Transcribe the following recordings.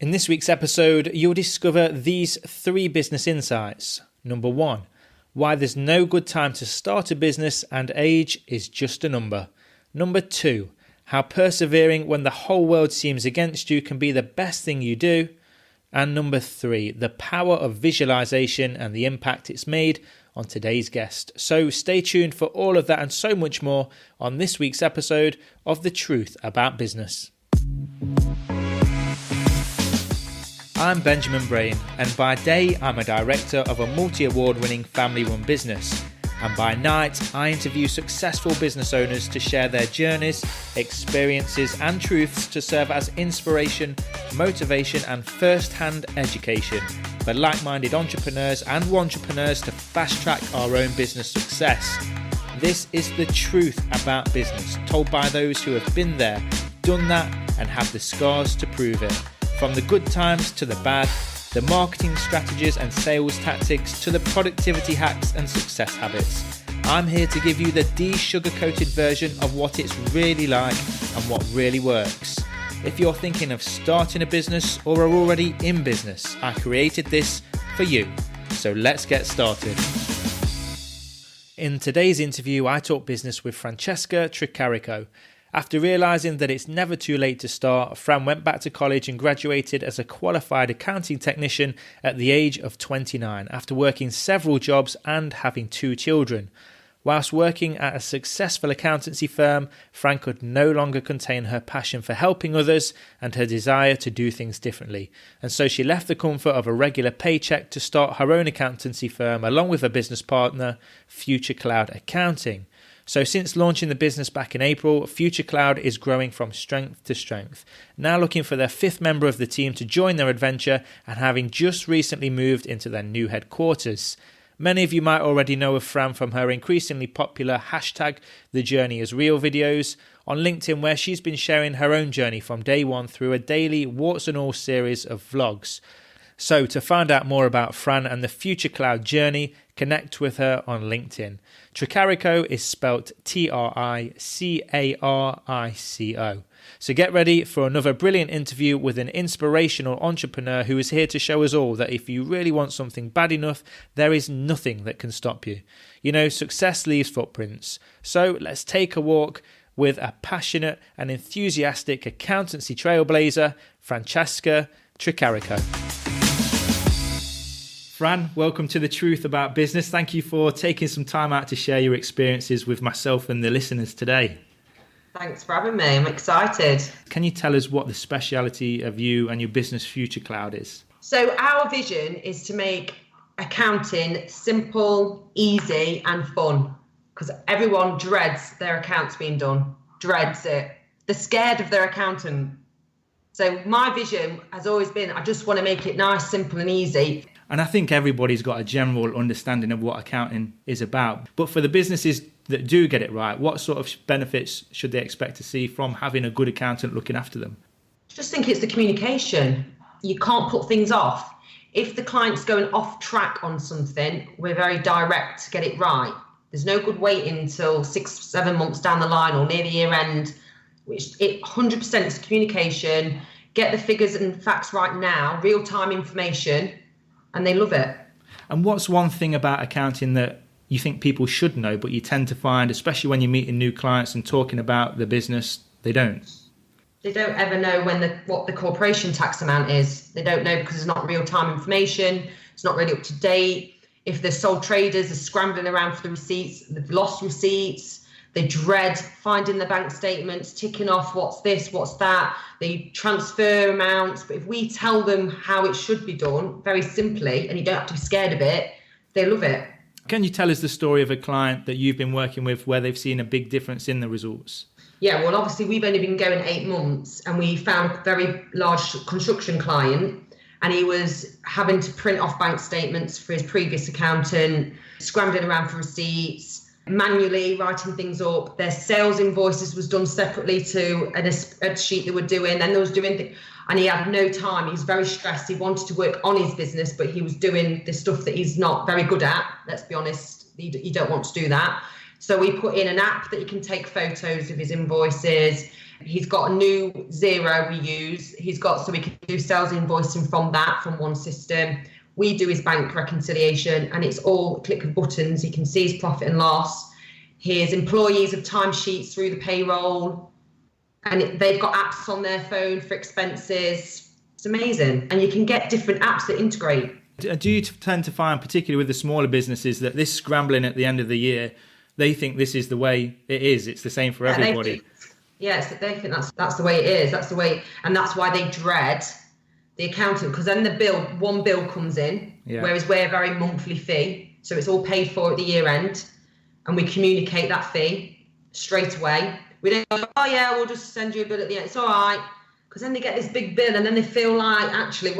In this week's episode, you'll discover these 3 business insights. Number 1, why there's no good time to start a business and age is just a number. Number 2, how persevering when the whole world seems against you can be the best thing you do. And number 3, the power of visualization and the impact it's made on today's guest. So stay tuned for all of that and so much more on this week's episode of The Truth About Business. I'm Benjamin Brain, and by day I'm a director of a multi-award-winning family-run business. And by night, I interview successful business owners to share their journeys, experiences and truths to serve as inspiration, motivation and first-hand education for like-minded entrepreneurs and wantrepreneurs to fast-track our own business success. This is the truth about business, told by those who have been there, done that and have the scars to prove it. From the good times to the bad, the marketing strategies and sales tactics to the productivity hacks and success habits. I'm here to give you the de-sugar-coated version of what it's really like and what really works. If you're thinking of starting a business or are already in business, I created this for you. So let's get started. In today's interview, I talk business with Francesca Tricarico. After realising that it's never too late to start, Fran went back to college and graduated as a qualified accounting technician at the age of 29 after working several jobs and having 2 children. Whilst working at a successful accountancy firm, Fran could no longer contain her passion for helping others and her desire to do things differently. And so she left the comfort of a regular paycheck to start her own accountancy firm along with her business partner, Future Cloud Accounting. So since launching the business back in April, Future Cloud is growing from strength to strength, now looking for their 5th member of the team to join their adventure and having just recently moved into their new headquarters. Many of you might already know of Fran from her increasingly popular #TheJourneyIsReal videos on LinkedIn, where she's been sharing her own journey from day one through a daily warts and all series of vlogs. So to find out more about Fran and the Future Cloud journey, connect with her on LinkedIn. Tricarico is spelt Tricarico. So get ready for another brilliant interview with an inspirational entrepreneur who is here to show us all that if you really want something bad enough, there is nothing that can stop you. You know, success leaves footprints. So let's take a walk with a passionate and enthusiastic accountancy trailblazer, Francesca Tricarico. Fran, welcome to The Truth About Business. Thank you for taking some time out to share your experiences with myself and the listeners today. Thanks for having me. I'm excited. Can you tell us what the speciality of you and your business Future Cloud is? So our vision is to make accounting simple, easy and fun, because everyone dreads their accounts being done, dreads it. They're scared of their accountant. So my vision has always been, I just want to make it nice, simple and easy. And I think everybody's got a general understanding of what accounting is about. But for the businesses that do get it right, what sort of benefits should they expect to see from having a good accountant looking after them? I just think it's the communication. You can't put things off. If the client's going off track on something, we're very direct to get it right. There's no good waiting until 6-7 months down the line or near the year end, which it 100% is communication. Get the figures and facts right now, real-time information, and they love it. And what's one thing about accounting that you think people should know, but you tend to find, especially when you're meeting new clients and talking about the business, they don't? They don't ever know what the corporation tax amount is. They don't know because it's not real-time information. It's not really up to date. If they're sole traders, they're scrambling around for the receipts. They've lost receipts. They dread finding the bank statements, ticking off what's this, what's that. They transfer amounts. But if we tell them how it should be done very simply, and you don't have to be scared of it, they love it. Can you tell us the story of a client that you've been working with where they've seen a big difference in the results? Yeah, well, obviously, we've only been going 8 months, and we found a very large construction client, and he was having to print off bank statements for his previous accountant, scrambling around for receipts, manually writing things up. Their sales invoices was done separately to a spreadsheet they were doing, and they was doing things, and he had no time. He was very stressed. He wanted to work on his business, but he was doing the stuff that he's not very good at. Let's be honest, you don't want to do that. So we put in an app that you can take photos of his invoices. He's got a new Xero we use. So we can do sales invoicing from one system. We do his bank reconciliation, and it's all a click of buttons. He can see his profit and loss. His employees have timesheets through the payroll, and they've got apps on their phone for expenses. It's amazing. And you can get different apps that integrate. Do you tend to find, particularly with the smaller businesses, that this scrambling at the end of the year, they think this is the way it is? It's the same for everybody. Yes, they think that's the way it is. That's the way, and that's why they dread the accountant, because then one bill comes in, whereas we're a very monthly fee, so it's all paid for at the year end, and we communicate that fee straight away. We don't go, oh yeah, we'll just send you a bill at the end. It's all right, because then they get this big bill, and then they feel like actually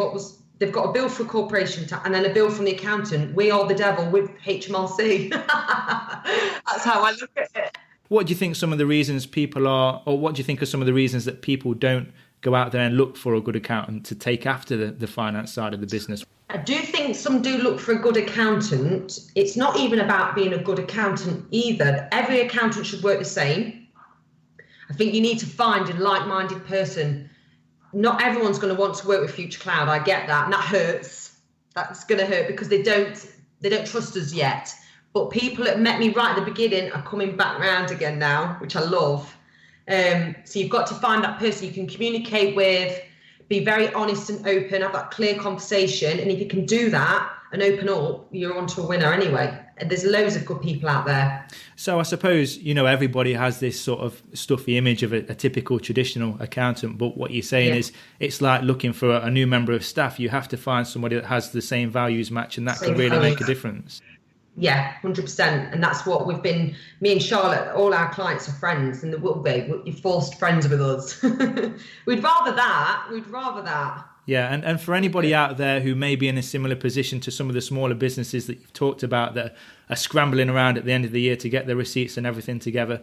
they've got a bill for corporation tax and then a bill from the accountant. We are the devil with HMRC. That's how I look at it. What do you think some of the reasons people are, or what do you think are some of the reasons that people don't go out there and look for a good accountant to take after the finance side of the business? I do think some do look for a good accountant. It's not even about being a good accountant either. Every accountant should work the same. I think you need to find a like-minded person. Not everyone's going to want to work with Future Cloud. I get that, and that hurts. That's going to hurt because they don't trust us yet. But people that met me right at the beginning are coming back round again now, which I love. So you've got to find that person you can communicate with, be very honest and open, have that clear conversation. And if you can do that and open up, you're onto a winner anyway. And there's loads of good people out there. So I suppose, everybody has this sort of stuffy image of a typical traditional accountant. But what you're saying is it's like looking for a new member of staff. You have to find somebody that has the same values match, and that can really make a difference. Yeah, 100%. And that's what me and Charlotte, all our clients are friends, and they will be. You're forced friends with us. We'd rather that. Yeah, and for anybody out there who may be in a similar position to some of the smaller businesses that you've talked about that are scrambling around at the end of the year to get their receipts and everything together,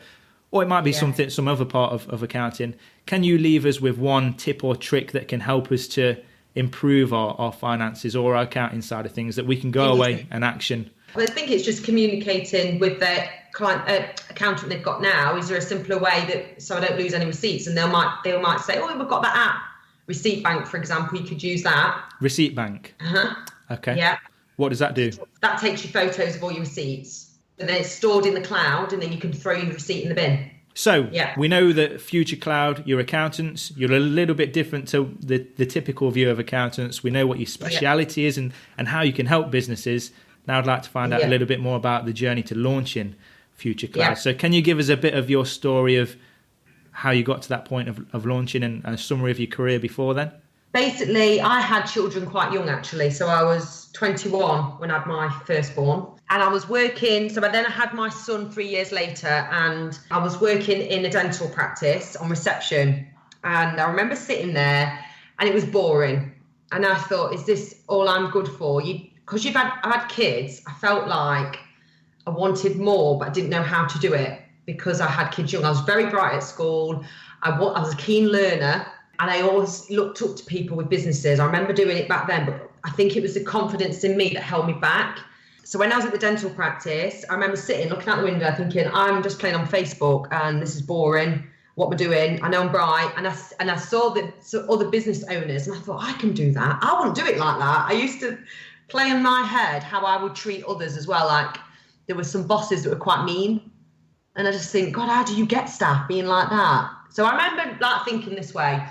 or it might be some other part of accounting, can you leave us with one tip or trick that can help us to improve our finances or our accounting side of things that we can go away and action? I think it's just communicating with their client accountant they've got now. Is there a simpler way so I don't lose any receipts? And they might say, oh, we've got that app. Receipt Bank, for example, you could use that. Receipt Bank? Uh-huh. Okay. Yeah. What does that do? That takes you photos of all your receipts. And then it's stored in the cloud, and then you can throw your receipt in the bin. So we know that Future Cloud, you're accountants, you're a little bit different to the typical view of accountants. We know what your speciality is and how you can help businesses. Now I'd like to find out a little bit more about the journey to launching Future Cloud. Yeah. So can you give us a bit of your story of how you got to that point of launching and a summary of your career before then? Basically, I had children quite young, actually. So I was 21 when I had my firstborn. And I was working. So then I had my son 3 years later, and I was working in a dental practice on reception. And I remember sitting there, and it was boring. And I thought, is this all I'm good for? Because I've had kids, I felt like I wanted more, but I didn't know how to do it because I had kids young. I was very bright at school. I was a keen learner, and I always looked up to people with businesses. I remember doing it back then, but I think it was the confidence in me that held me back. So when I was at the dental practice, I remember sitting, looking out the window, thinking, I'm just playing on Facebook and this is boring. What we're doing, I know I'm bright. And I saw other business owners, and I thought, I can do that. I wouldn't do it like that. I used to play in my head how I would treat others as well. Like there were some bosses that were quite mean. And I just think, God, how do you get staff being like that? So I remember thinking this way.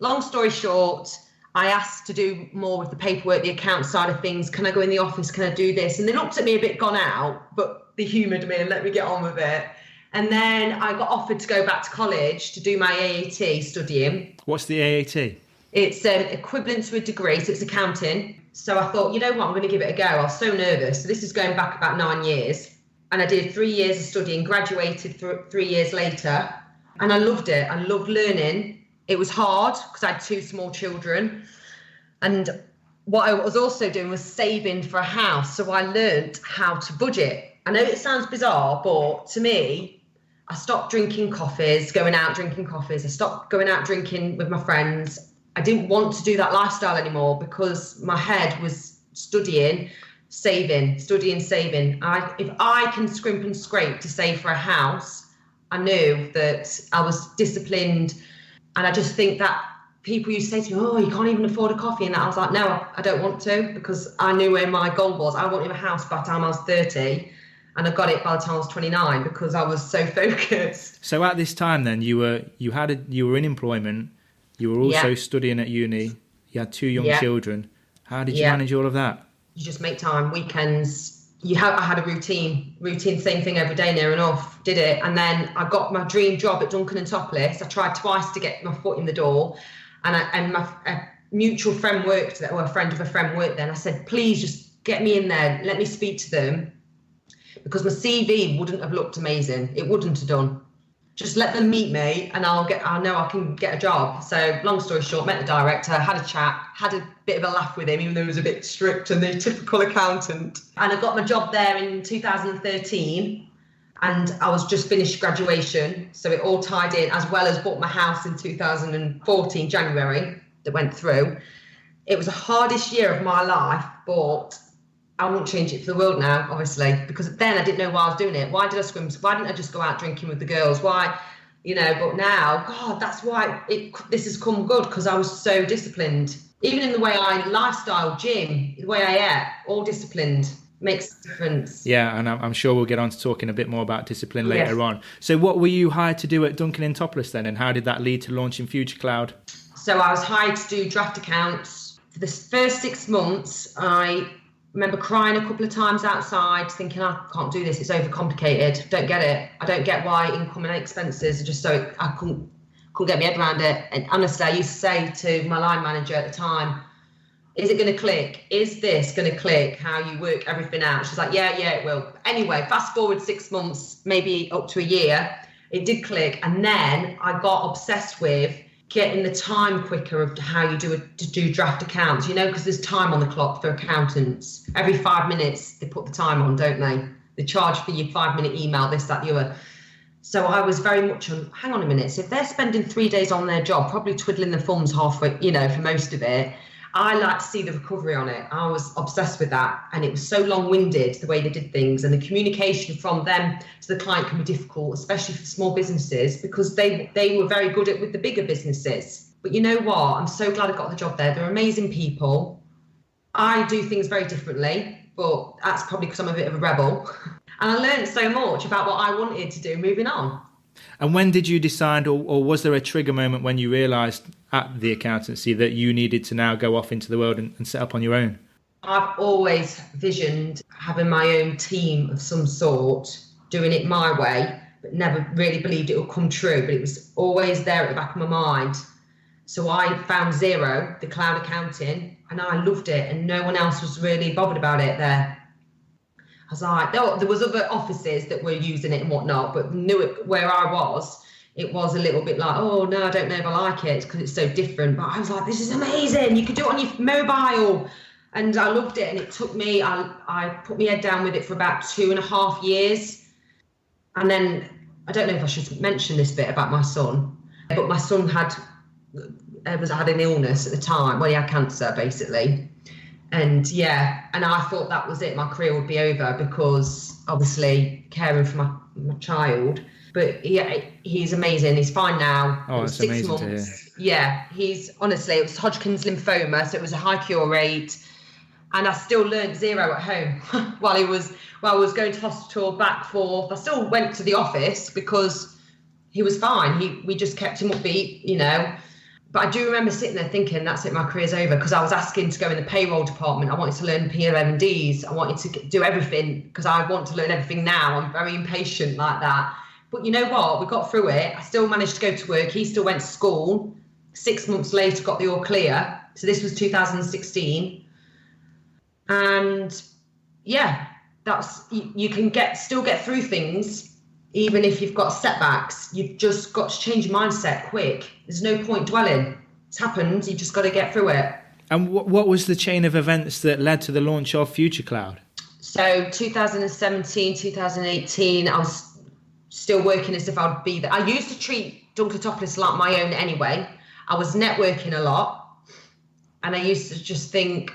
Long story short, I asked to do more with the paperwork, the account side of things. Can I go in the office? Can I do this? And they looked at me a bit gone out, but they humoured me and let me get on with it. And then I got offered to go back to college to do my AAT studying. What's the AAT? It's equivalent to a degree, so it's accounting. So I thought, you know what, I'm going to give it a go. I was so nervous. So this is going back about 9 years. And I did 3 years of studying, graduated 3 years later. And I loved it. I loved learning. It was hard because I had 2 small children. And what I was also doing was saving for a house. So I learned how to budget. I know it sounds bizarre, but to me, I stopped drinking coffees, going out drinking coffees. I stopped going out drinking with my friends. I didn't want to do that lifestyle anymore because my head was studying. studying, saving. If I can scrimp and scrape to save for a house, I knew that I was disciplined. And I just think that people used to say to me, oh, you can't even afford a coffee. And I was like, no, I don't want to, because I knew where my goal was. I wanted a house by the time I was 30. And I got it by the time I was 29 because I was so focused. So at this time then, you were in employment, you were also studying at uni, you had 2 young children. How did you manage all of that? You just make time, weekends. I had a routine, same thing every day near enough, did it. And then I got my dream job at Duncan and Topless. I tried twice to get my foot in the door. And a mutual friend worked there, or a friend of a friend worked there. And I said, please just get me in there. Let me speak to them. Because my CV wouldn't have looked amazing. It wouldn't have done. Just let them meet me and I know I can get a job. So long story short, met the director, had a chat, had a bit of a laugh with him, even though he was a bit strict and the typical accountant. And I got my job there in 2013 and I was just finished graduation. So it all tied in, as well as bought my house in 2014, January, that went through. It was the hardest year of my life, but I won't change it for the world now, obviously, because then I didn't know why I was doing it. Why did I swim? Why didn't I just go out drinking with the girls? Why, but now, God, that's why this has come good, because I was so disciplined. Even in the way I lifestyle, gym, the way I ate, all disciplined, makes a difference. Yeah, and I'm sure we'll get on to talking a bit more about discipline later on. So what were you hired to do at Duncan and Topless then, and how did that lead to launching Future Cloud? So I was hired to do draft accounts. For the first 6 months, I remember crying a couple of times outside, thinking, I can't do this, it's overcomplicated, don't get it. I don't get why income and expenses are just so, I couldn't get my head around it. And honestly, I used to say to my line manager at the time, is it going to click? Is this going to click, how you work everything out? She's like, yeah, it will. Anyway, fast forward 6 months, maybe up to a year, it did click. And then I got obsessed with getting the time quicker of how you do draft accounts, because there's time on the clock for accountants. Every 5 minutes, they put the time on, don't they? They charge for your 5-minute email, this, that, the other. So I was very much on, hang on a minute. So if they're spending 3 days on their job, probably twiddling their thumbs halfway, for most of it, I like to see the recovery on it. I was obsessed with that. And it was so long-winded, the way they did things. And the communication from them to the client can be difficult, especially for small businesses, because they were very good with the bigger businesses. But you know what? I'm so glad I got the job there. They're amazing people. I do things very differently, but that's probably because I'm a bit of a rebel. And I learned so much about what I wanted to do moving on. And when did you decide, or was there a trigger moment when you realised at the accountancy that you needed to now go off into the world and set up on your own? I've always visioned having my own team of some sort, doing it my way, but never really believed it would come true. But it was always there at the back of my mind. So I found Xero, the cloud accounting, and I loved it. And no one else was really bothered about it there. I was like, there was other offices that were using it and whatnot, but knew it where I was. It was a little bit like, oh no, I don't know if I like it because it's so different. But I was like, this is amazing. You could do it on your mobile. And I loved it. And it took me, I put my head down with it for about 2.5 years. And then, I don't know if I should mention this bit about my son, but my son had an illness at the time. Well, he had cancer, basically. And and I thought that was it. My career would be over because obviously caring for my child. But he's amazing. He's fine now. Oh, it's 6 months. To hear. Yeah, he's honestly, it was Hodgkin's lymphoma, so it was a high cure rate. And I still learned Xero at home while I was going to hospital, back forth. I still went to the office because he was fine. We just kept him upbeat, But I do remember sitting there thinking, that's it, my career's over, because I was asking to go in the payroll department. I wanted to learn P11Ds. I wanted to do everything because I want to learn everything now. I'm very impatient like that. But you know what? We got through it. I still managed to go to work. He still went to school. 6 months later, got the all clear. So this was 2016. And you can still get through things. Even if you've got setbacks, you've just got to change your mindset quick. There's no point dwelling. It's happened. You've just got to get through it. And what was the chain of events that led to the launch of Future Cloud? So 2017, 2018, I was still working as if I would be there. I used to treat Duncan Topless like my own anyway. I was networking a lot. And I used to just think,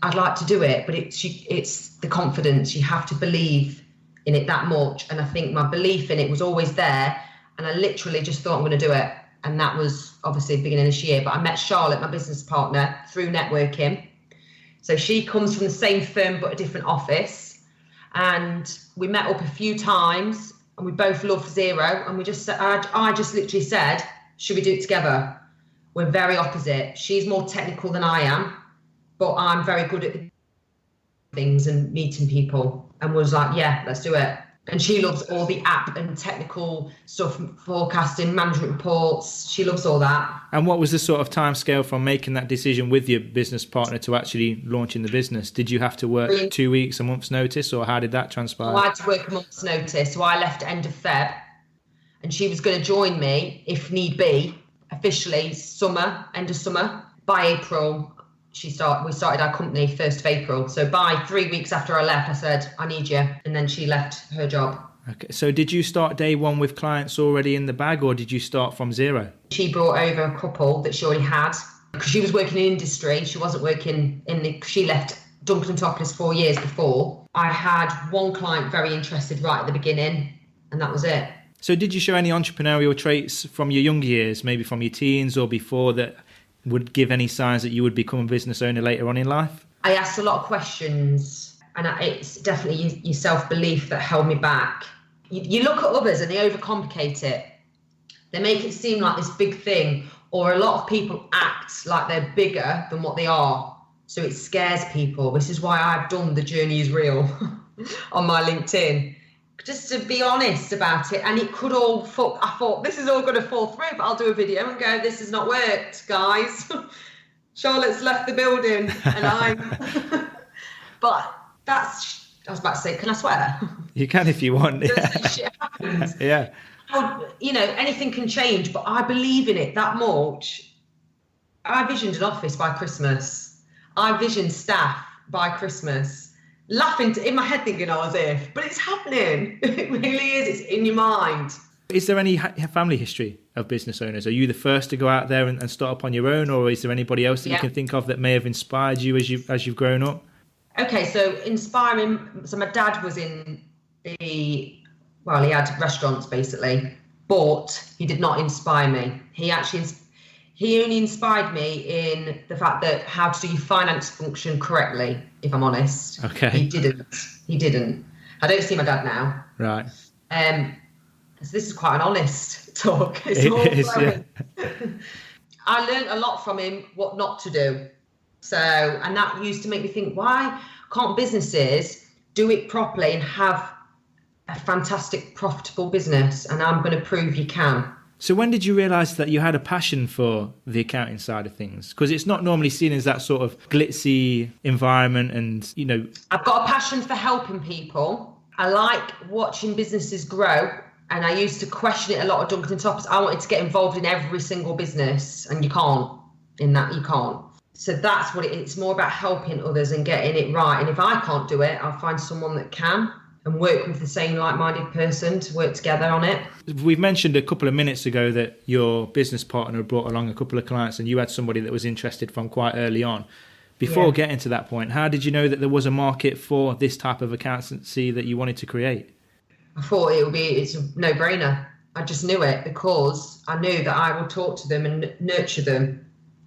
I'd like to do it, but it's the confidence. You have to believe in it that much. And I think my belief in it was always there. And I literally just thought I'm going to do it. And that was obviously the beginning of this year. But I met Charlotte, my business partner, through networking. So she comes from the same firm, but a different office. And we met up a few times and we both love Xero. And we just said, I just literally said, should we do it together? We're very opposite. She's more technical than I am, but I'm very good at things and meeting people, and was like, yeah, let's do it. And she loves all the app and technical stuff, forecasting, management reports. She loves all that. And what was the sort of time scale from making that decision with your business partner to actually launching the business? Did you have to work 2 weeks, a month's notice, or how did that transpire? I had to work a month's notice. So I left end of Feb, and she was going to join me, if need be, officially end of summer. By April, we started our company 1st of April. So by 3 weeks after I left, I said, I need you. And then she left her job. Okay. So did you start day one with clients already in the bag, or did you start from zero? She brought over a couple that she already had, because she was working in industry. She wasn't working she left Duncan and Topless 4 years before. I had one client very interested right at the beginning, and that was it. So did you show any entrepreneurial traits from your younger years, maybe from your teens or before, that would give any signs that you would become a business owner later on in life? I asked a lot of questions, and it's definitely your self-belief that held me back. You look at others and they overcomplicate it. They make it seem like this big thing, or a lot of people act like they're bigger than what they are. So it scares people. This is why I've done The Journey is Real on my LinkedIn. Just to be honest about it, and it could all I thought this is all going to fall through, but I'll do a video and go, this has not worked, guys. Charlotte's left the building, and I'm. But I was about to say, can I swear? You can if you want. Yeah. Shit happens. Yeah. Anything can change, but I believe in it that much. I visioned an office by Christmas. I visioned staff by Christmas. Laughing in my head thinking, as if, but it's happening. It really is. It's in your mind. Is there any family history of business owners? Are you the first to go out there and start up on your own, or is there anybody else that you can think of that may have inspired you as you've grown up? Okay, so inspiring. So my dad was he had restaurants basically, but he did not inspire me. He only inspired me in the fact that how to do your finance function correctly, if I'm honest. Okay. He didn't. I don't see my dad now. Right. So this is quite an honest talk. It is, yeah. I learned a lot from him what not to do. So, and that used to make me think, why can't businesses do it properly and have a fantastic, profitable business? And I'm going to prove you can. So when did you realise that you had a passion for the accounting side of things? Because it's not normally seen as that sort of glitzy environment and, I've got a passion for helping people. I like watching businesses grow, and I used to question it a lot of Duncan and Topless. I wanted to get involved in every single business, and you can't. So that's what it's more about, helping others and getting it right. And if I can't do it, I'll find someone that can, and work with the same like-minded person to work together on it. We've mentioned a couple of minutes ago that your business partner brought along a couple of clients and you had somebody that was interested from quite early on. Before getting to that point, how did you know that there was a market for this type of accountancy that you wanted to create? I thought it's a no-brainer. I just knew it because I knew that I would talk to them and nurture them.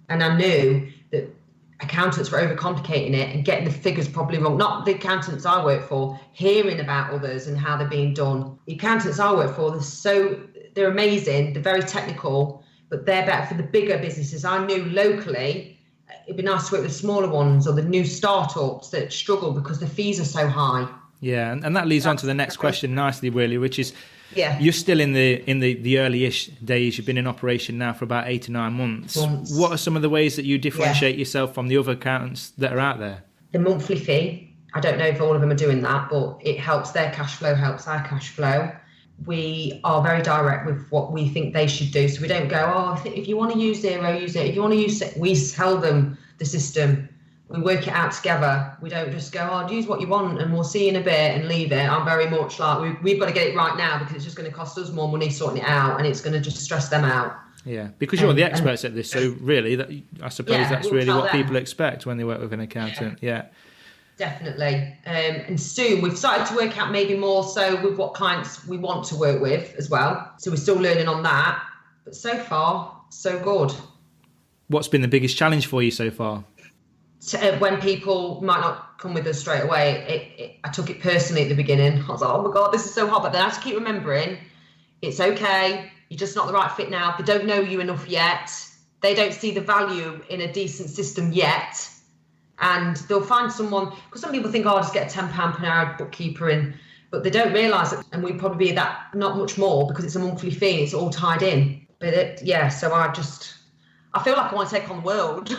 And I knew that accountants were overcomplicating it and getting the figures probably wrong. Not the accountants I work for, hearing about others and how they're being done. The accountants I work for, they're amazing, they're very technical, but they're better for the bigger businesses. I knew locally, it'd be nice to work with smaller ones or the new startups that struggle because the fees are so high. Yeah, and that leads on to the next question nicely, really, which is, you're still in the early-ish days. You've been in operation now for about 8 to 9 months. What are some of the ways that you differentiate yourself from the other accountants that are out there? The monthly fee. I don't know if all of them are doing that, but it helps their cash flow, helps our cash flow. We are very direct with what we think they should do. So we don't go, if you want to use Xero, use it. If you want to use it, we tell them the system. We work it out together. We don't just go, use what you want and we'll see you in a bit and leave it. I'm very much like, we've got to get it right now because it's just going to cost us more money sorting it out and it's going to just stress them out. Yeah, because you're the experts at this, so really, I suppose that's really what people expect when they work with an accountant. Yeah. Definitely. And soon we've started to work out maybe more so with what clients we want to work with as well. So we're still learning on that. But so far, so good. What's been the biggest challenge for you so far? When people might not come with us straight away, I took it personally at the beginning. I was like, oh my God, this is so hard. But then I have to keep remembering, it's okay. You're just not the right fit now. They don't know you enough yet. They don't see the value in a decent system yet. And they'll find someone, because some people think, oh, I'll just get a £10 per hour bookkeeper in, but they don't realise that, and we'd probably be that, not much more, because it's a monthly fee and it's all tied in. But so I feel like I want to take on the world.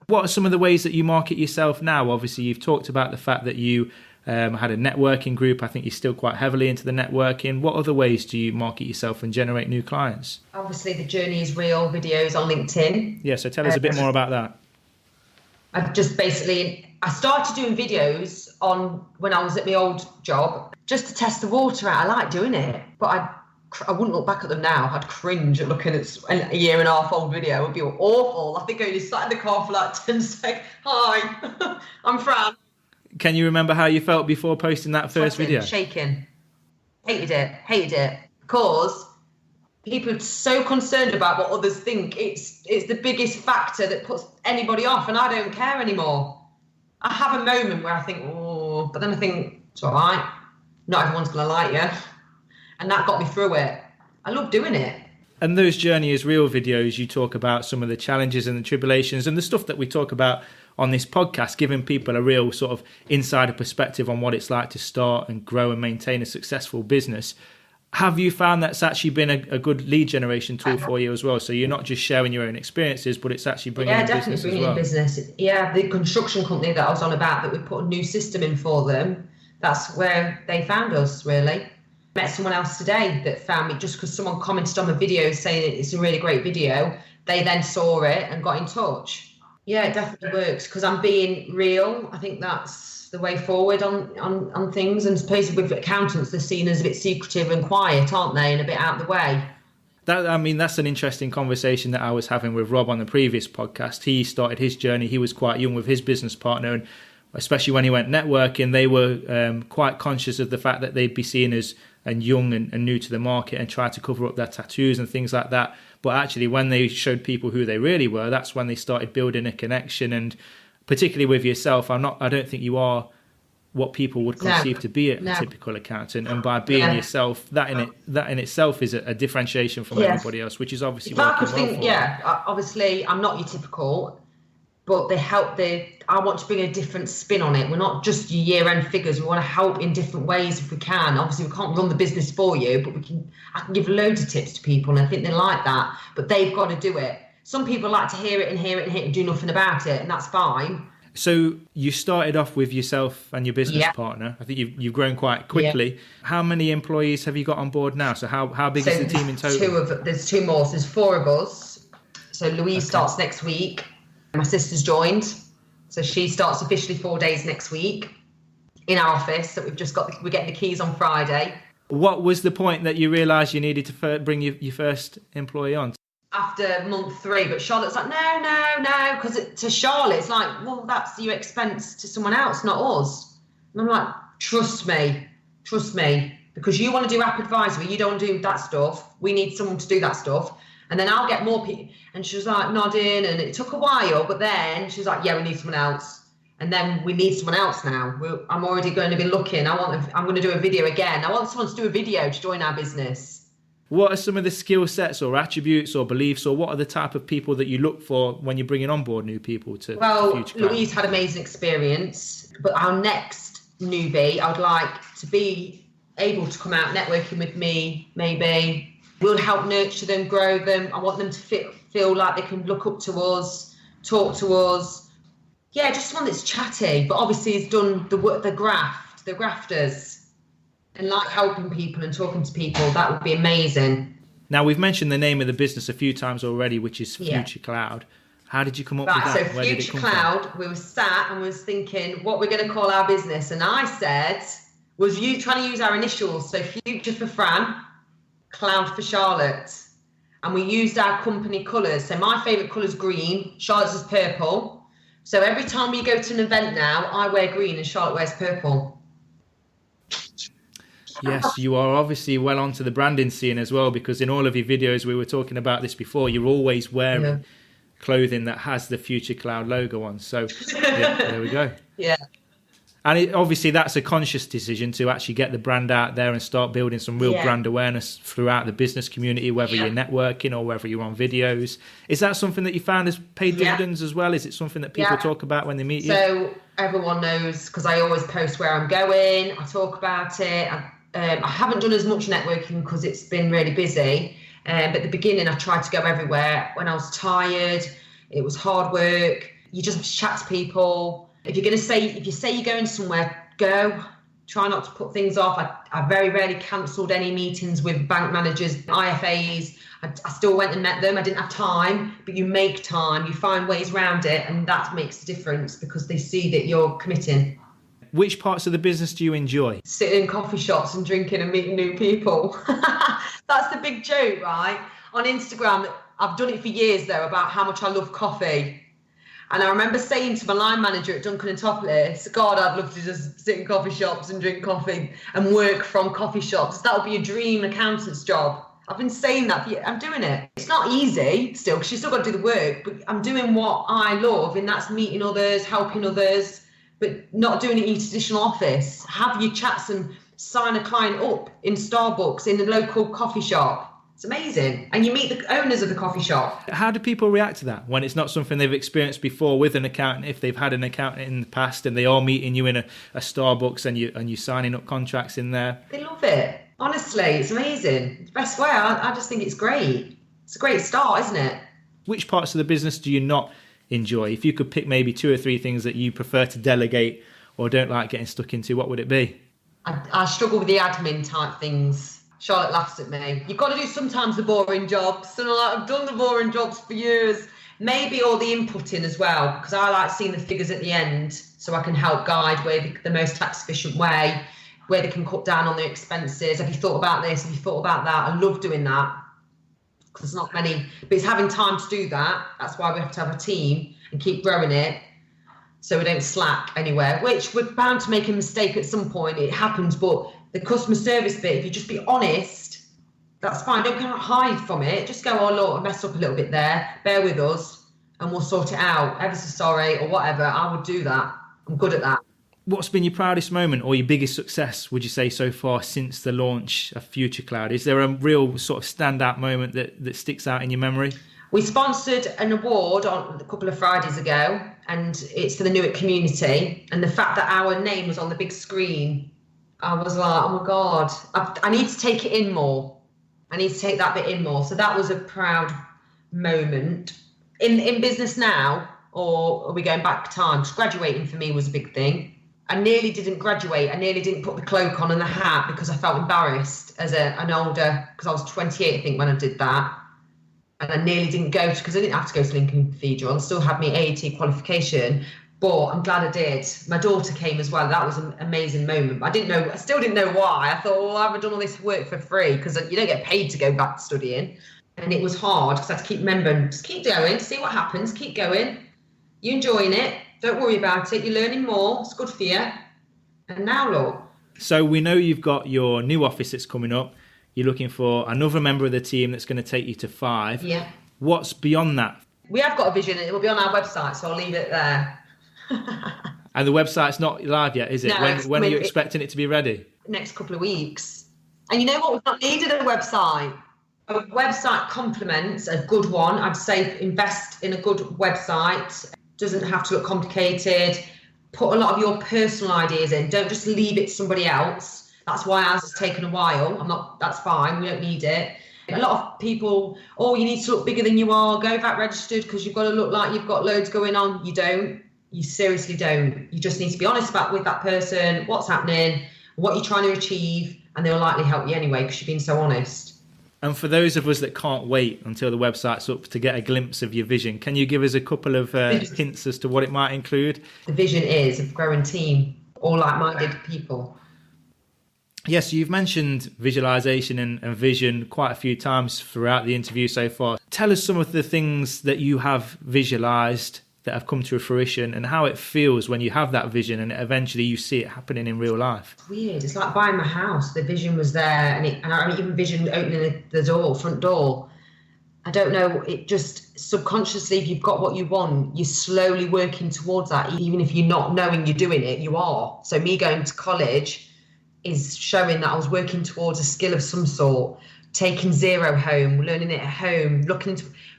What are some of the ways that you market yourself now? Obviously, you've talked about the fact that you had a networking group. I think you're still quite heavily into the networking. What other ways do you market yourself and generate new clients? Obviously, the journey is real videos on LinkedIn. Yeah, so tell us a bit more about that. I started doing videos on when I was at my old job, just to test the water out. I like doing it, but I wouldn't look back at them now. I'd cringe at looking at a year and a half old video. It would be awful. I think I only sat in the car for like 10 seconds. Hi, I'm Fran. Can you remember how you felt before posting that first video? Shaking. Hated it. Because people are so concerned about what others think. It's the biggest factor that puts anybody off, and I don't care anymore. I have a moment where I think, oh, but then I think, it's all right. Not everyone's going to like you. And that got me through it. I love doing it. And those Journey is Real videos, you talk about some of the challenges and the tribulations and the stuff that we talk about on this podcast, giving people a real sort of insider perspective on what it's like to start and grow and maintain a successful business. Have you found that's actually been a good lead generation tool for you as well? So you're not just sharing your own experiences, but it's actually bringing in business as well. Yeah, definitely bringing in business. Yeah, the construction company that I was on about, that we put a new system in for them, that's where they found us, really. Met someone else today that found me just because someone commented on the video saying it's a really great video. They then saw it and got in touch. Yeah, it definitely works because I'm being real. I think that's the way forward on things. And supposedly with accountants, they're seen as a bit secretive and quiet, aren't they? And a bit out of the way. That's an interesting conversation that I was having with Rob on the previous podcast. He started his journey. He was quite young with his business partner, and especially when he went networking, they were quite conscious of the fact that they'd be seen as young and new to the market and try to cover up their tattoos and things like that. But actually, when they showed people who they really were, that's when they started building a connection. And particularly with yourself, I don't think you are what people would conceive to be a typical accountant. And by being yourself, that in itself is a differentiation from everybody else, which is obviously working well for you. Obviously, I'm not your typical, but I want to bring a different spin on it. We're not just your year-end figures. We want to help in different ways if we can. Obviously, we can't run the business for you, but I can give loads of tips to people, and I think they like that. But they've got to do it. Some people like to hear it and do nothing about it, and that's fine. So you started off with yourself and your business partner. I think you've grown quite quickly. Yeah. How many employees have you got on board now? So how big is the team in total? There's two more. So there's 4 of us. So Louise starts next week. My sister's joined. So she starts officially 4 days next week in our office that we're getting the keys on Friday. What was the point that you realised you needed to bring your first employee on? After month 3, but Charlotte's like, no, because to Charlotte, it's like, well, that's your expense to someone else, not us. And I'm like, trust me, because you want to do app advisory, you don't do that stuff. We need someone to do that stuff. And then I'll get more people. And she was like nodding, and it took a while, but then she was like, yeah, we need someone else. And then we need someone else now. I'm already going to be looking. I'm going to do a video again. I want someone to do a video to join our business. What are some of the skill sets or attributes or beliefs, or what are the type of people that you look for when you're bringing on board new people to future Louise had amazing experience, but our next newbie, I'd like to be able to come out networking with me, maybe. We'll help nurture them, grow them. I want them to feel like they can look up to us, talk to us. Yeah, just someone that's chatty, but obviously has done the work, the grafters. And like helping people and talking to people, that would be amazing. Now, we've mentioned the name of the business a few times already, which is Future Cloud. How did you come up with that? So Future Cloud, we were sat and was thinking what we're going to call our business. And I said, was you trying to use our initials? So Future for Fran, Cloud for Charlotte. and we used our company colours. So my favourite colour is green, Charlotte's is purple. So every time we go to an event now, I wear green and Charlotte wears purple. Yes, you are obviously well onto the branding scene as well, because in all of your videos, we were talking about this before, you're always wearing clothing that has the Future Cloud logo on. So yeah, there we go. Yeah. And obviously that's a conscious decision to actually get the brand out there and start building some real brand awareness throughout the business community, whether you're networking or whether you're on videos. Is that something that you found has paid dividends as well? Is it something that people talk about when they meet you? So everyone knows, because I always post where I'm going. I talk about it. I haven't done as much networking because it's been really busy. But at the beginning, I tried to go everywhere. When I was tired, it was hard work. You just chat to people. If you say you're going somewhere, go. Try not to put things off. I very rarely cancelled any meetings with bank managers, IFAs. I still went and met them. I didn't have time, but you make time. You find ways around it, and that makes a difference because they see that you're committing. Which parts of the business do you enjoy? Sitting in coffee shops and drinking and meeting new people. That's the big joke, right? On Instagram, I've done it for years, though, about how much I love coffee. And I remember saying to my line manager at Duncan and Topless, God, I'd love to just sit in coffee shops and drink coffee and work from coffee shops. That would be a dream accountant's job. I've been saying that for years. I'm doing it. It's not easy still, because you still got to do the work, but I'm doing what I love, and that's meeting others, helping others, but not doing it in your traditional office. Have your chats and sign a client up in Starbucks, in the local coffee shop. It's amazing. And you meet the owners of the coffee shop. How do people react to that when it's not something they've experienced before with an accountant? If they've had an accountant in the past and they are meeting you in a Starbucks and you're signing up contracts in there? They love it. Honestly, it's amazing. It's the best way. I just think it's great. It's a great start, isn't it? Which parts of the business do you not enjoy? If you could pick maybe 2 or 3 things that you prefer to delegate or don't like getting stuck into, what would it be? I struggle with the admin type things. Charlotte laughs at me. You've got to do sometimes the boring jobs. And I've done the boring jobs for years. Maybe all the inputting as well, because I like seeing the figures at the end so I can help guide where the most tax efficient way, where they can cut down on their expenses. Have you thought about this? Have you thought about that? I love doing that because there's not many, but it's having time to do that. That's why we have to have a team and keep growing it so we don't slack anywhere, which we're bound to make a mistake at some point. It happens, but the customer service bit, if you just be honest, that's fine. Don't kind of hide from it. Just go, oh, Lord, I messed up a little bit there. Bear with us and we'll sort it out. Ever so sorry or whatever. I would do that. I'm good at that. What's been your proudest moment or your biggest success, would you say, so far since the launch of Future Cloud? Is there a real sort of standout moment that sticks out in your memory? We sponsored an award on a couple of Fridays ago, and it's for the Newark community. And the fact that our name was on the big screen, I was like, oh my God, I need to take it in more. I need to take that bit in more. So that was a proud moment. In business now, or are we going back time? Because graduating for me was a big thing. I nearly didn't graduate. I nearly didn't put the cloak on and the hat because I felt embarrassed as an older, because I was 28, I think, when I did that. And I nearly didn't go to, because I didn't have to go to Lincoln Cathedral. I still had my AAT qualification, but I'm glad I did. My daughter came as well. That was an amazing moment. But I still didn't know why. I thought, well, I've done all this work for free because you don't get paid to go back to studying. And it was hard because I had to keep remembering, just keep going, see what happens, keep going. You're enjoying it. Don't worry about it. You're learning more. It's good for you. And now look. So we know you've got your new office that's coming up. You're looking for another member of the team that's going to take you to 5. Yeah. What's beyond that? We have got a vision. It will be on our website, so I'll leave it there. And the website's not live yet, is it? No, when are you expecting it to be ready? Next couple of weeks. And you know what? We've not needed a website. A website complements a good one. I'd say invest in a good website. Doesn't have to look complicated. Put a lot of your personal ideas in. Don't just leave it to somebody else. That's why ours has taken a while. That's fine. We don't need it. A lot of people, you need to look bigger than you are. Go VAT registered because you've got to look like you've got loads going on. You don't. You seriously don't. You just need to be honest with that person, what's happening, what you're trying to achieve, and they'll likely help you anyway because you're being so honest. And for those of us that can't wait until the website's up to get a glimpse of your vision, can you give us a couple of hints as to what it might include? The vision is a growing team, all like-minded people. Yes, you've mentioned visualization and vision quite a few times throughout the interview so far. Tell us some of the things that you have visualized that have come to fruition and how it feels when you have that vision and eventually you see it happening in real life. It's weird. It's like buying my house. The vision was there, and I even envisioned opening the front door. I don't know, it just subconsciously, if you've got what you want, you're slowly working towards that. Even if you're not knowing you're doing it, you are. So me going to college is showing that I was working towards a skill of some sort, taking zero home, learning it at home,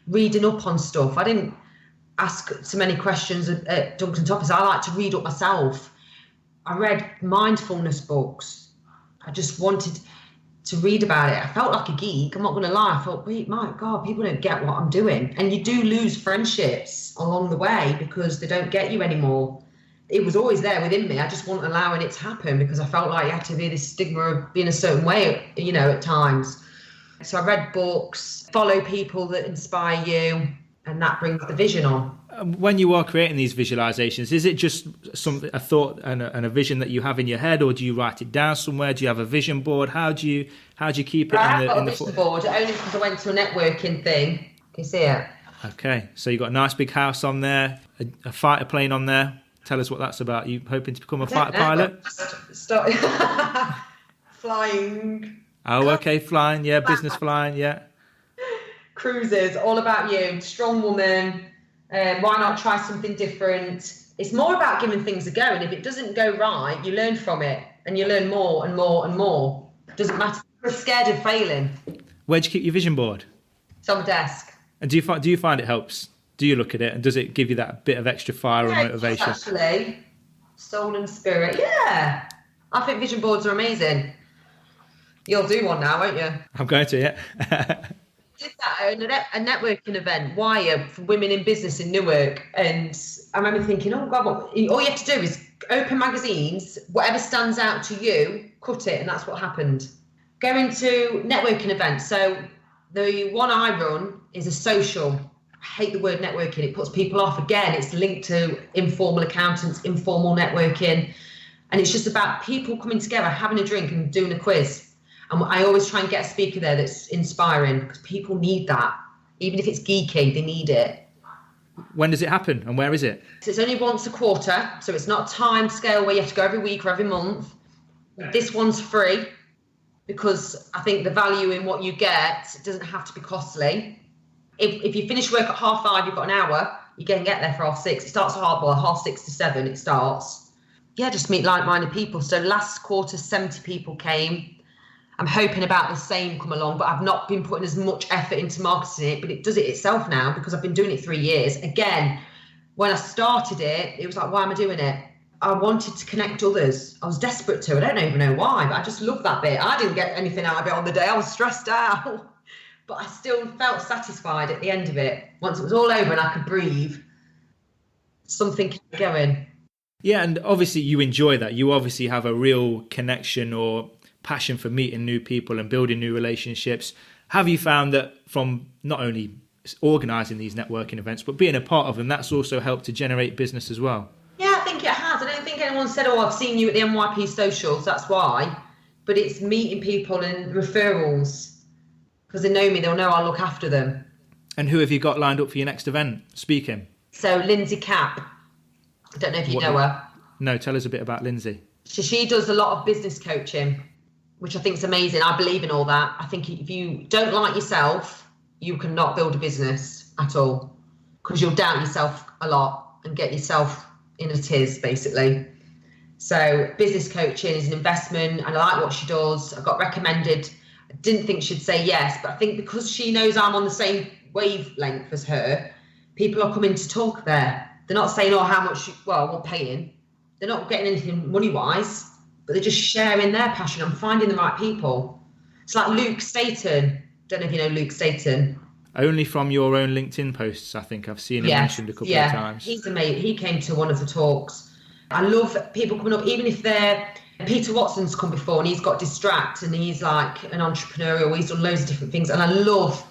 reading up on stuff. I didn't ask so many questions at Duncan Toppers. I like to read up myself. I read mindfulness books. I just wanted to read about it. I felt like a geek. I'm not going to lie. I thought, wait, my God, people don't get what I'm doing. And you do lose friendships along the way because they don't get you anymore. It was always there within me. I just wasn't allowing it to happen because I felt like you had to be this stigma of being a certain way, at times. So I read books, follow people that inspire you, and that brings the vision on. When you are creating these visualizations, is it just a thought and a vision that you have in your head, or do you write it down somewhere? Do you have a vision board? How do you keep it I've got a vision board only because I went to a networking thing. Can you see it? Okay, so you've got a nice big house on there, a fighter plane on there. Tell us what that's about. You hoping to become a fighter pilot? Start flying. Oh, okay, flying. Yeah, business flying. Yeah. Cruises, all about you. Strong woman. Why not try something different? It's more about giving things a go, and if it doesn't go right, you learn from it, and you learn more and more and more. It doesn't matter. You're scared of failing. Where do you keep your vision board? It's on the desk. And do you find it helps? Do you look at it, and does it give you that bit of extra fire and motivation? Actually, soul and spirit. Yeah, I think vision boards are amazing. You'll do one now, won't you? I'm going to, yeah. Did that at a networking event, Wire, for women in business in Newark, and I remember thinking, oh God, all you have to do is open magazines, whatever stands out to you, cut it, and that's what happened. Going to networking events. So the one I run is a social. I hate the word networking. It puts people off. Again, it's linked to informal accountants, informal networking, and it's just about people coming together, having a drink and doing a quiz. And I always try and get a speaker there that's inspiring because people need that. Even if it's geeky, they need it. When does it happen and where is it? So it's only once a quarter. So it's not a time scale where you have to go every week or every month. This one's free because I think the value in what you get doesn't have to be costly. If you finish work at 5:30, you've got an hour, you can get there for 6:30. It starts at 6:30 to 7 it starts. Yeah, just meet like-minded people. So last quarter, 70 people came. I'm hoping about the same come along, but I've not been putting as much effort into marketing it, but it does it itself now because I've been doing it 3 years. Again, when I started it, it was like, why am I doing it? I wanted to connect others. I was desperate to. I don't even know why, but I just love that bit. I didn't get anything out of it on the day. I was stressed out, but I still felt satisfied at the end of it. Once it was all over and I could breathe, something kept going. Yeah, and obviously you enjoy that. You obviously have a real connection or passion for meeting new people and building new relationships. Have you found that from not only organising these networking events, but being a part of them, that's also helped to generate business as well? Yeah, I think it has. I don't think anyone said, oh, I've seen you at the NYP socials, that's why. But it's meeting people and referrals. Because they know me, they'll know I'll look after them. And who have you got lined up for your next event, speaking? So Lindsay Capp. I don't know if you know her. No, tell us a bit about Lindsay. So she does a lot of business coaching, which I think is amazing. I believe in all that. I think if you don't like yourself, you cannot build a business at all because you'll doubt yourself a lot and get yourself in a tiz, basically. So business coaching is an investment and I like what she does. I got recommended. I didn't think she'd say yes, but I think because she knows I'm on the same wavelength as her, people are coming to talk there. They're not saying, oh, how much, we're paying. They're not getting anything money-wise, but they're just sharing their passion and finding the right people. It's like Luke Staton. Don't know if you know Luke Staton. Only from your own LinkedIn posts, I think I've seen him mentioned a couple of times. He's amazing. He came to one of the talks. I love people coming up, even if they're... Peter Watson's come before and he's got Distract and he's like an entrepreneurial, he's done loads of different things and I love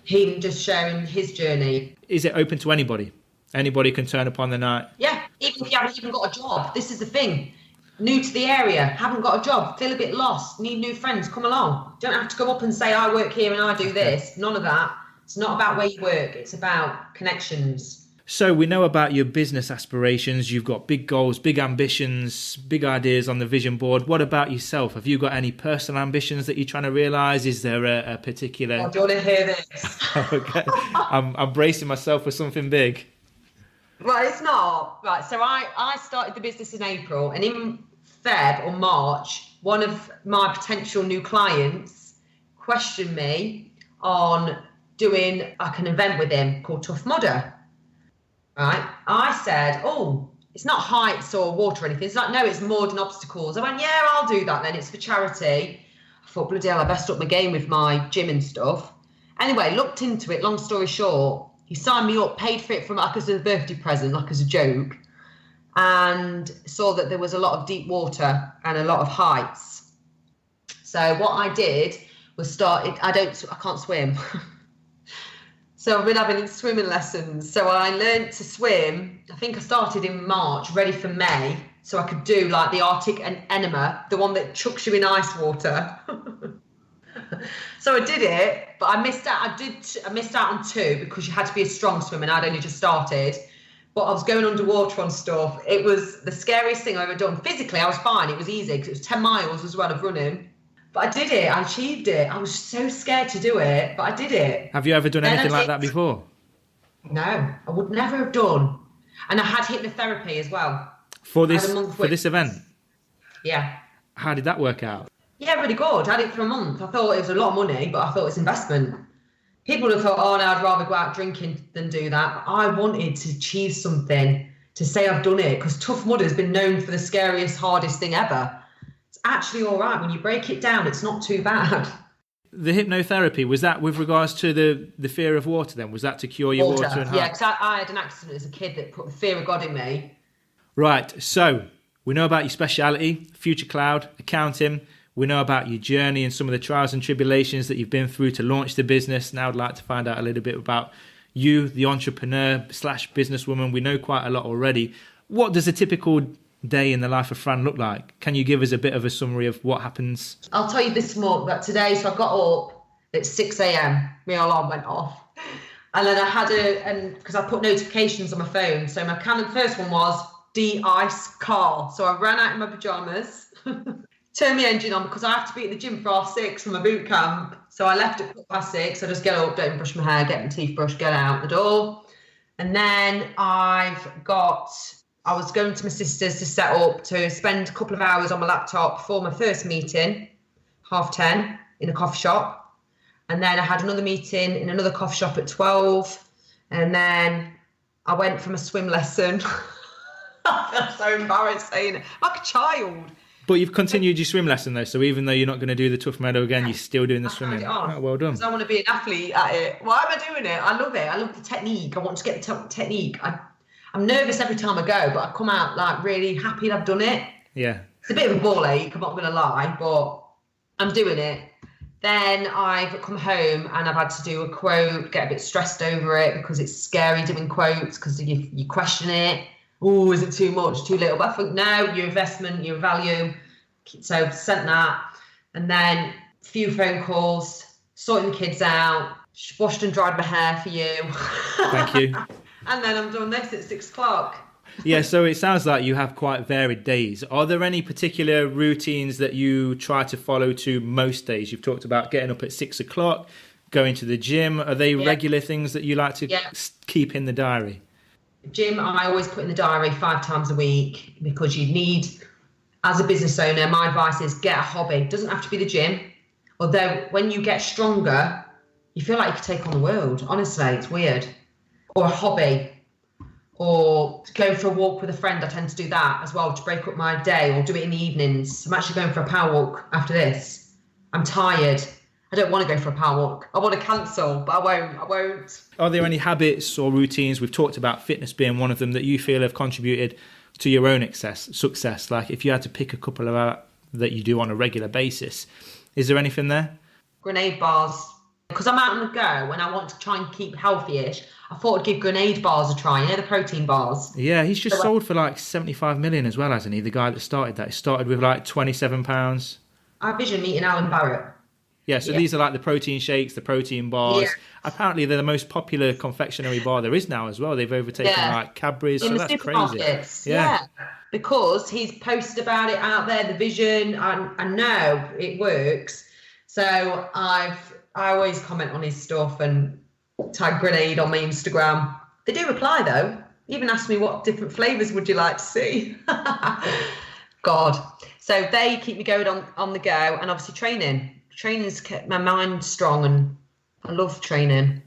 him just sharing his journey. Is it open to anybody? Anybody can turn up on the night? Yeah, even if you haven't even got a job. This is the thing. new to the area, haven't got a job, feel a bit lost, need new friends, come along. Don't have to go up and say, I work here and I do this. None of that. It's not about where you work. It's about connections. So we know about your business aspirations. You've got big goals, big ambitions, big ideas on the vision board. What about yourself? Have you got any personal ambitions that you're trying to realise? Is there a particular... Oh, do you want to hear this? Okay. I'm bracing myself for something big. Well, it's not. Right, so I started the business in April, and in Feb or March, one of my potential new clients questioned me on doing like an event with him called Tough Mudder. Right, I said, oh, it's not heights or water or anything. It's like, no, it's mud and obstacles. I went, yeah, I'll do that then. It's for charity. I thought, bloody hell, I best up my game with my gym and stuff. Anyway, looked into it. Long story short, he signed me up, paid for it from like as a birthday present, like as a joke, and saw that there was a lot of deep water and a lot of heights. So what I did was I can't swim. So I've been having swimming lessons. So I learned to swim. I think I started in March, ready for May. So I could do like the Arctic enema, the one that chucks you in ice water. So I did it, but I missed out. I missed out on 2 because you had to be a strong swimmer and I'd only just started. But I was going underwater on stuff. It was the scariest thing I've ever done. Physically, I was fine. It was easy because it was 10 miles as well of running. But I did it. I achieved it. I was so scared to do it, but I did it. Have you ever done anything like that before? No, I would never have done. And I had hypnotherapy as well. For this event? Yeah. How did that work out? Yeah, really good. I had it for a month. I thought it was a lot of money, but I thought it was investment. People have thought, oh, no, I'd rather go out drinking than do that. But I wanted to achieve something, to say I've done it, because Tough Mudder has been known for the scariest, hardest thing ever. It's actually all right. When you break it down, it's not too bad. The hypnotherapy, was that with regards to the fear of water then? Was that to cure your water and heart? Yeah, because I had an accident as a kid that put the fear of God in me. Right, so we know about your speciality, Future Cloud, accounting. We know about your journey and some of the trials and tribulations that you've been through to launch the business. Now I'd like to find out a little bit about you, the entrepreneur / businesswoman. We know quite a lot already. What does a typical day in the life of Fran look like? Can you give us a bit of a summary of what happens? I'll tell you this morning, that today, so I got up at 6 a.m. My alarm went off. And then I had because I put notifications on my phone. So my first one was de-ice car. So I ran out in my pajamas, turned my engine on because I have to be at the gym for 6:30 from my boot camp. So I left at 6:15. I just get up, don't brush my hair, get my teeth brushed, get out the door. And then I was going to my sister's to set up to spend a couple of hours on my laptop before my first meeting, 10:30 in a coffee shop. And then I had another meeting in another coffee shop at 12. And then I went from a swim lesson. I feel so embarrassed saying it, like a child. But you've continued your swim lesson though, so even though you're not going to do the Tough Mudder again, you're still doing the swimming. Oh, well done. Because I want to be an athlete at it. Why am I doing it? I love it. I love the technique. I want to get the technique. I'm nervous every time I go, but I come out like really happy that I've done it. Yeah. It's a bit of a ball ache, I'm not going to lie, but I'm doing it. Then I've come home and I've had to do a quote, get a bit stressed over it because it's scary doing quotes because you question it. Oh, is it too much, too little? But I think, no, your investment, your value. So sent that. And then a few phone calls, sorting the kids out, washed and dried my hair for you. Thank you. And then I'm doing this at 6 o'clock. Yeah, so it sounds like you have quite varied days. Are there any particular routines that you try to follow to most days? You've talked about getting up at 6 o'clock, going to the gym. Are they regular things that you like to keep in the diary? Gym, I always put in the diary 5 times a week because you need, as a business owner, my advice is get a hobby. It doesn't have to be the gym. Although when you get stronger, you feel like you can take on the world. Honestly, it's weird. Or a hobby. Or go for a walk with a friend. I tend to do that as well to break up my day, or do it in the evenings. I'm actually going for a power walk after this. I'm tired. I don't want to go for a power walk. I want to cancel, but I won't. Are there any habits or routines? We've talked about fitness being one of them that you feel have contributed to your own success. Like if you had to pick a couple of that you do on a regular basis, is there anything there? Grenade bars. Because I'm out on the go and I want to try and keep healthy-ish, I thought I'd give grenade bars a try, the protein bars. Yeah, he's just sold for like 75 million as well, hasn't he? The guy that started that. He started with like £27. I vision meeting Alan Barrett. Yeah, so these are like the protein shakes, the protein bars. Yeah. Apparently, they're the most popular confectionery bar there is now as well. They've overtaken like Cadbury's, so that's crazy. Yeah, because he's posted about it out there, the vision. I know it works. So I always comment on his stuff and tag Grenade on my Instagram. They do reply though. Even ask me what different flavours would you like to see. God. So they keep me going on the go, and obviously training. Training's kept my mind strong, and I love training.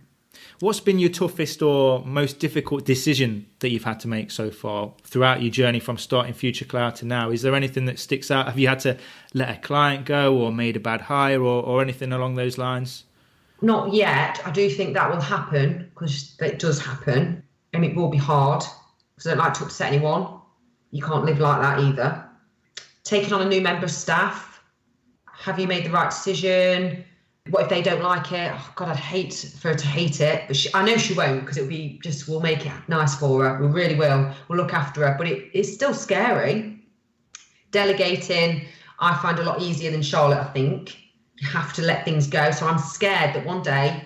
What's been your toughest or most difficult decision that you've had to make so far throughout your journey from starting Future Cloud to now? Is there anything that sticks out? Have you had to let a client go or made a bad hire or anything along those lines? Not yet. I do think that will happen, because it does happen, and it will be hard, because I don't like to upset anyone. You can't live like that either. Taking on a new member of staff. Have you made the right decision? What if they don't like it? Oh, God, I'd hate for her to hate it. But I know she won't, because we'll make it nice for her. We really will. We'll look after her. But it's still scary. Delegating, I find a lot easier than Charlotte, I think. You have to let things go. So I'm scared that one day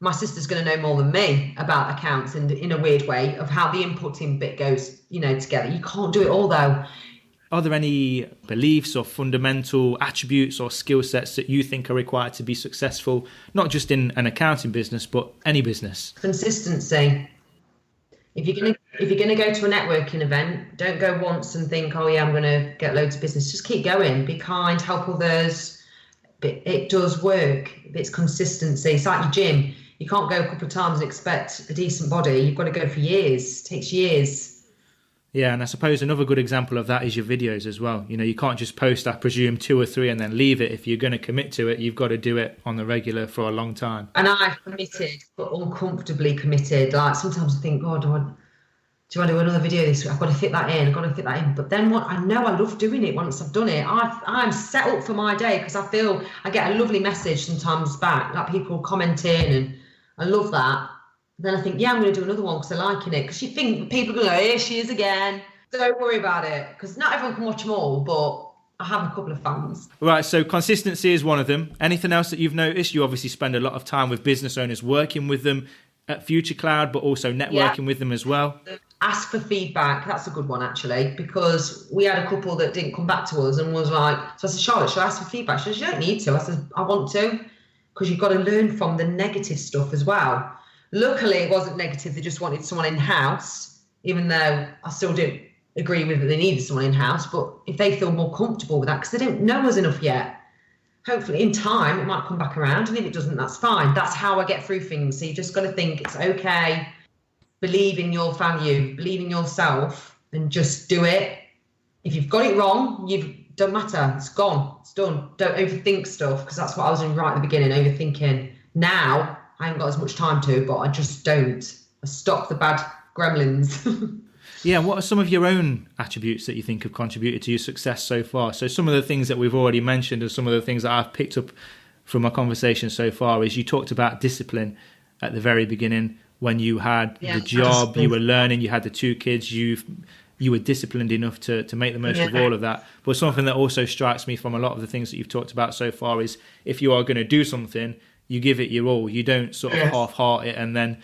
my sister's going to know more than me about accounts, and in a weird way, of how the inputting bit goes, together. You can't do it all, though. Are there any beliefs or fundamental attributes or skill sets that you think are required to be successful, not just in an accounting business, but any business? Consistency. If you're gonna go to a networking event, don't go once and think, oh yeah, I'm gonna get loads of business. Just keep going. Be kind, help others. It does work. It's consistency. It's like your gym. You can't go a couple of times and expect a decent body. You've got to go for years. It takes years. Yeah, and I suppose another good example of that is your videos as well. You can't just post, I presume, 2 or 3 and then leave it. If you're going to commit to it, you've got to do it on the regular for a long time. And I've committed, but uncomfortably committed. Like sometimes I think, God, do I do another video this week? I've got to fit that in. I've got to fit that in. But then I know I love doing it once I've done it. I'm set up for my day, because I feel I get a lovely message sometimes back, like people commenting, and I love that. Then I think, I'm going to do another one because they're liking it. Because you think people are going to go, here she is again. Don't worry about it, because not everyone can watch them all, but I have a couple of fans. Right, so consistency is one of them. Anything else that you've noticed? You obviously spend a lot of time with business owners, working with them at Future Cloud, but also networking with them as well. Ask for feedback. That's a good one, actually, because we had a couple that didn't come back to us and was like, so I said, Charlotte, should I ask for feedback? She said, you don't need to. I said, I want to, because you've got to learn from the negative stuff as well. Luckily, it wasn't negative. They just wanted someone in-house, even though I still didn't agree with that they needed someone in-house. But if they feel more comfortable with that, because they don't know us enough yet, hopefully in time it might come back around. And if it doesn't, that's fine. That's how I get through things. So you just got to think it's okay. Believe in your value, believe in yourself, and just do it. If you've got it wrong, don't matter. It's gone. It's done. Don't overthink stuff, because that's what I was in right at the beginning, overthinking. Now, I haven't got as much time to, but I just don't. I stop the bad gremlins. Yeah, what are some of your own attributes that you think have contributed to your success so far? So some of the things that we've already mentioned, and some of the things that I've picked up from our conversation so far, is you talked about discipline at the very beginning. When you had the job, you were learning, you had the 2 kids, you were disciplined enough to make the most of all of that. But something that also strikes me from a lot of the things that you've talked about so far is, if you are going to do something, you give it your all. You don't sort of half-heart it and then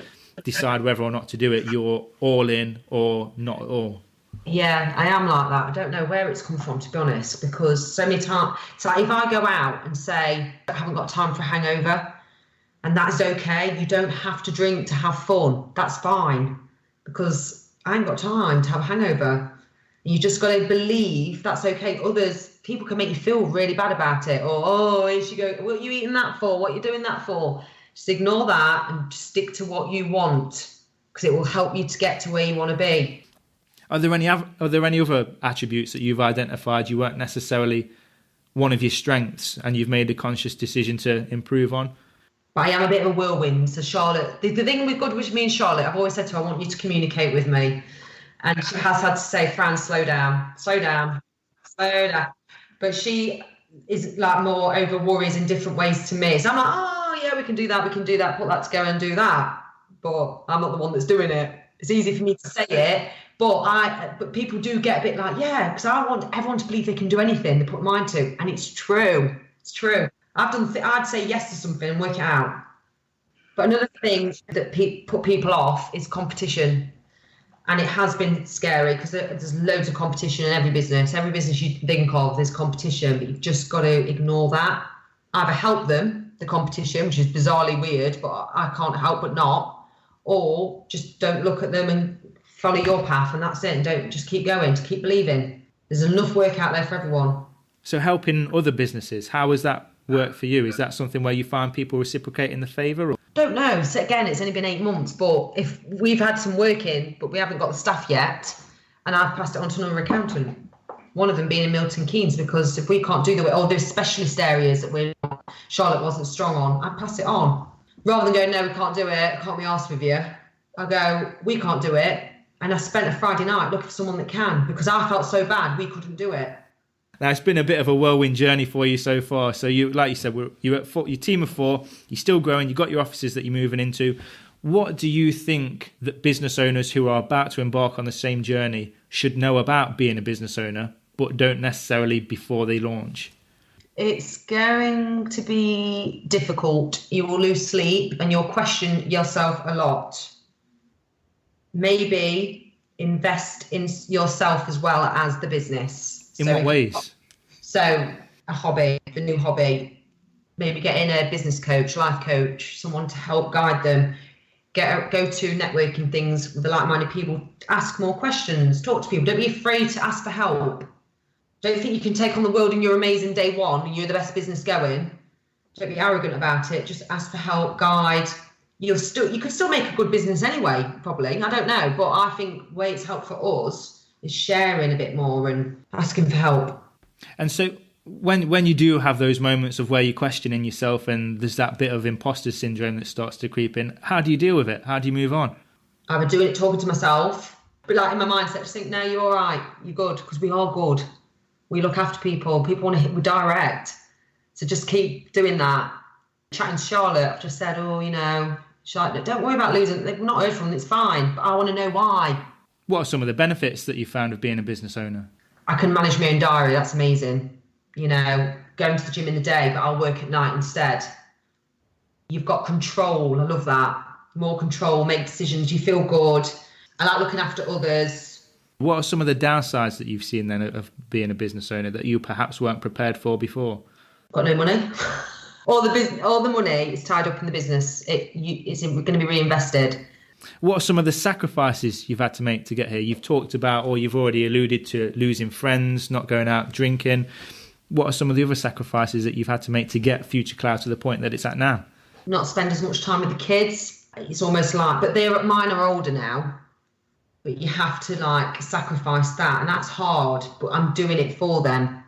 decide whether or not to do it. You're all in or not at all. Yeah, I am like that. I don't know where it's come from, to be honest, because so many times, it's like if I go out and say, I haven't got time for a hangover, and that's okay. You don't have to drink to have fun. That's fine, because I ain't got time to have a hangover. You just got to believe that's okay. People can make you feel really bad about it. Or, oh, here she go. What are you eating that for? What are you doing that for? Just ignore that and stick to what you want, because it will help you to get to where you want to be. Are there any other attributes that you've identified you weren't necessarily one of your strengths and you've made a conscious decision to improve on? But I am a bit of a whirlwind. So Charlotte, the thing with me and Charlotte, I've always said to her, I want you to communicate with me. And she has had to say, Fran, slow down. But she is like more over worries in different ways to me. So I'm like, oh yeah, we can do that, put that together and do that. But I'm not the one that's doing it. It's easy for me to say it, but people do get a bit like, yeah, because I want everyone to believe they can do anything they put mind to. And it's true. It's true. I'd say yes to something and work it out. But another thing that put people off is competition. And it has been scary because there's loads of competition in every business. Every business you think of, there's competition, but you've just got to ignore that. Either help them, the competition, which is bizarrely weird, but I can't help but not, or just don't look at them and follow your path, and that's it. And don't, just keep going, just keep believing. There's enough work out there for everyone. So helping other businesses, how has that worked for you? Is that something where you find people reciprocate in the favour? Don't know. So again, it's only been 8 months, but if we've had some work in, but we haven't got the staff yet, and I've passed it on to another accountant. One of them being in Milton Keynes, because if we can't do the work, or there's specialist areas that Charlotte wasn't strong on, I'd pass it on. Rather than going, no, we can't do it, can't be arsed with you, I go, we can't do it. And I spent a Friday night looking for someone that can, because I felt so bad we couldn't do it. Now, it's been a bit of a whirlwind journey for you so far. So you, like you said, you're at your team of 4, you're still growing, you've got your offices that you're moving into. What do you think that business owners who are about to embark on the same journey should know about being a business owner, but don't necessarily before they launch? It's going to be difficult. You will lose sleep and you'll question yourself a lot. Maybe invest in yourself as well as the business. In what ways? So a hobby, a new hobby, maybe get in a business coach, life coach, someone to help guide them, go to networking things with the like-minded people, ask more questions, talk to people. Don't be afraid to ask for help. Don't think you can take on the world and you're amazing day one and you're the best business going. Don't be arrogant about it. Just ask for help, guide. You could still make a good business anyway, probably. I don't know. But I think the way it's helped for us is sharing a bit more and asking for help. And so when you do have those moments of where you're questioning yourself and there's that bit of imposter syndrome that starts to creep in, how do you deal with it? How do you move on? I would do it talking to myself, but like in my mindset, just think, no, you're all right, you're good, because we are good. We look after people want to hit, we're direct. So just keep doing that. Chatting to Charlotte, I've just said, Charlotte, don't worry about losing. They've not heard from them, it's fine, but I want to know why. What are some of the benefits that you found of being a business owner? I can manage my own diary. That's amazing. Going to the gym in the day, but I'll work at night instead. You've got control. I love that. More control, make decisions. You feel good. I like looking after others. What are some of the downsides that you've seen then of being a business owner that you perhaps weren't prepared for before? Got no money. All the money is tied up in the business. It's going to be reinvested. What are some of the sacrifices you've had to make to get here? You've talked about, or you've already alluded to, losing friends, not going out drinking. What are some of the other sacrifices that you've had to make to get Future Cloud to the point that it's at now? Not spend as much time with the kids. It's almost like, but mine are older now. But you have to sacrifice that, and that's hard. But I'm doing it for them.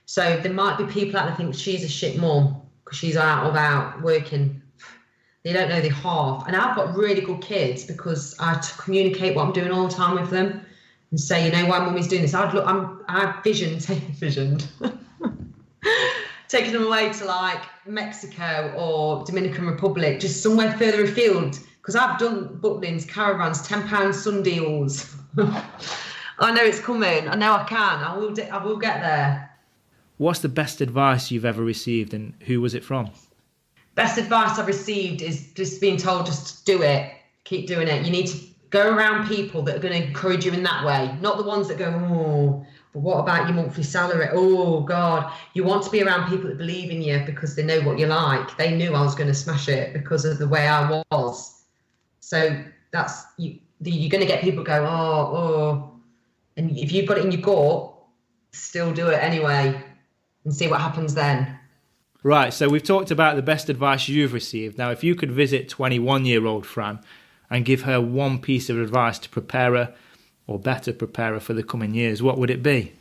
So there might be people out there think she's a shit mum because she's out about working. They don't know the half. And I've got really good kids because I communicate what I'm doing all the time with them and say, why mummy's doing this. I've visioned, taking them away to Mexico or Dominican Republic, just somewhere further afield. Because I've done Butlins, caravans, £10 sun deals. I know it's coming. I know I can. I will get there. What's the best advice you've ever received and who was it from? Best advice I've received is just being told, just do it, keep doing it. You need to go around people that are going to encourage you in that way, not the ones that go, oh, but what about your monthly salary? Oh, God. You want to be around people that believe in you because they know what you're like. They knew I was going to smash it because of the way I was. So that's, you're going to get people go, oh. And if you've got it in your gut, still do it anyway and see what happens then. Right, so we've talked about the best advice you've received. Now, if you could visit 21-year-old Fran and give her one piece of advice to prepare her, or better prepare her for the coming years, what would it be?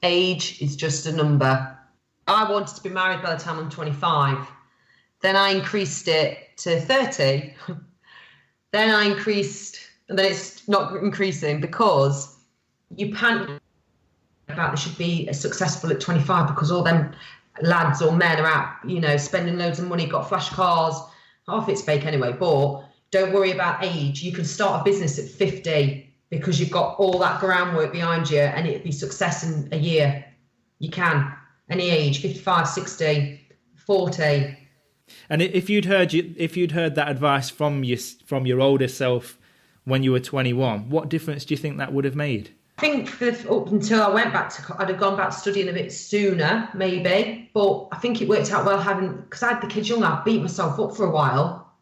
Age is just a number. I wanted to be married by the time I'm 25. Then I increased it to 30. Then I increased, and then it's not increasing because you panic about they should be successful at 25 because all them lads or men are out, spending loads of money, got flash cars. Half it's fake anyway, but don't worry about age. You can start a business at 50 because you've got all that groundwork behind you, and it'd be success in a year. You can, any age, 55, 60, 40. And if you'd heard that advice from your older self when you were 21, what difference do you think that would have made? I think up until I went back I'd have gone back studying a bit sooner, maybe. But I think it worked out well because I had the kids young. I beat myself up for a while,